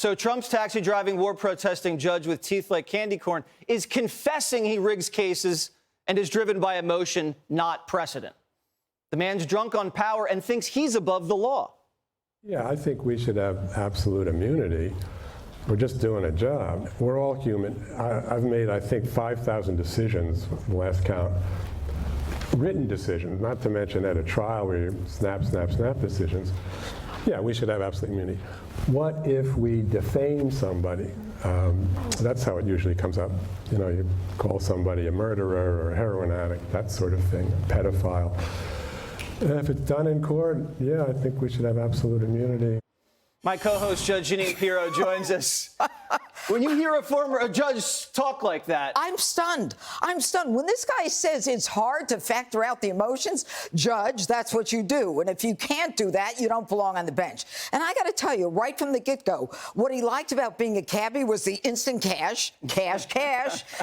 So Trump's taxi driving, war protesting judge with teeth like candy corn is confessing he rigs cases and is driven by emotion, not precedent. The man's drunk on power and thinks he's above the law. Yeah, I think we should have absolute immunity. We're just doing a job. We're all human. I've made, I think, 5,000 decisions, the last count. Written decisions, not to mention at a trial where you snap decisions. Yeah, we should have absolute immunity. What if we defame somebody? That's how it usually comes up. You know, you call somebody a murderer or a heroin addict, that sort of thing, a pedophile. And if it's done in court, yeah, I think we should have absolute immunity. My co-host, Judge Jeanine Pirro, joins us. When you hear a judge talk like that... I'm stunned. I'm stunned. When this guy says it's hard to factor out the emotions, Judge, that's what you do. And if you can't do that, you don't belong on the bench. And I got to tell you, right from the get-go, what he liked about being a cabbie was the instant cash,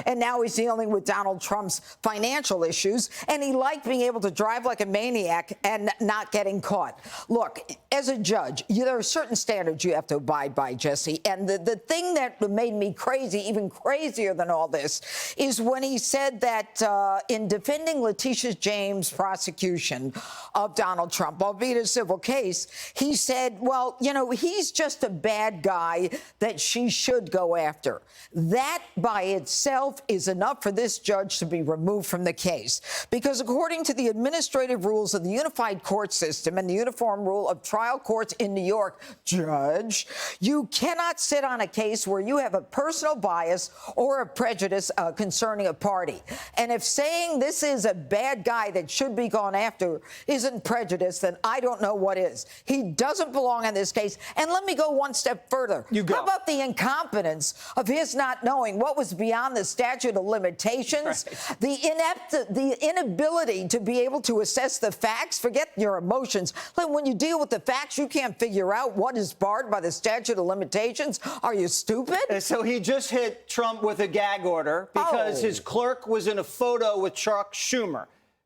and now he's dealing with Donald Trump's financial issues, and he liked being able to drive like a maniac and not getting caught. Look, as a judge, there are certain standards you have to abide by, Jesse, and the thing that made me crazy, even crazier than all this, is when he said that in defending Letitia James' prosecution of Donald Trump, albeit a civil case, he said, well, you know, he's just a bad guy that she should go after. That by itself is enough for this judge to be removed from the case. Because according to the administrative rules of the unified court system and the uniform rule of trial courts in New York, Judge, you cannot sit on a case where you have a personal bias or a prejudice concerning a party. And if saying this is a bad guy that should be gone after isn't prejudice, then I don't know what is. He doesn't belong in this case. And let me go one step further. You go. How about the incompetence of his not knowing what was beyond the statute of limitations? Right. The inability to be able to assess the facts. Forget your emotions. Like when you deal with the facts, you can't figure out what is barred by the statute of limitations. Are you stupid? So he just hit Trump with a gag order because his clerk was in a photo with Chuck Schumer.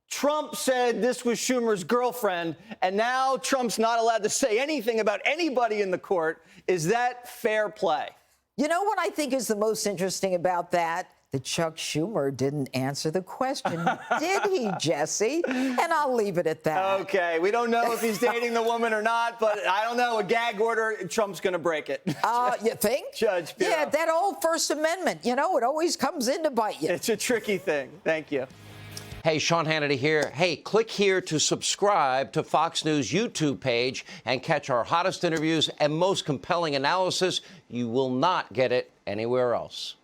Trump said this was Schumer's girlfriend, and now Trump's not allowed to say anything about anybody in the court. Is that fair play? You know what I think is the most interesting about that? That Chuck Schumer didn't answer the question, did he, Jesse? And I'll leave it at that. Okay, we don't know if he's dating the woman or not, but I don't know, a gag order, Trump's going to break it. You think? Judge Pirro. Yeah, that old First Amendment, you know, it always comes in to bite you. It's a tricky thing. Thank you. Hey, Sean Hannity here. Hey, click here to subscribe to Fox News YouTube page and catch our hottest interviews and most compelling analysis. You will not get it anywhere else.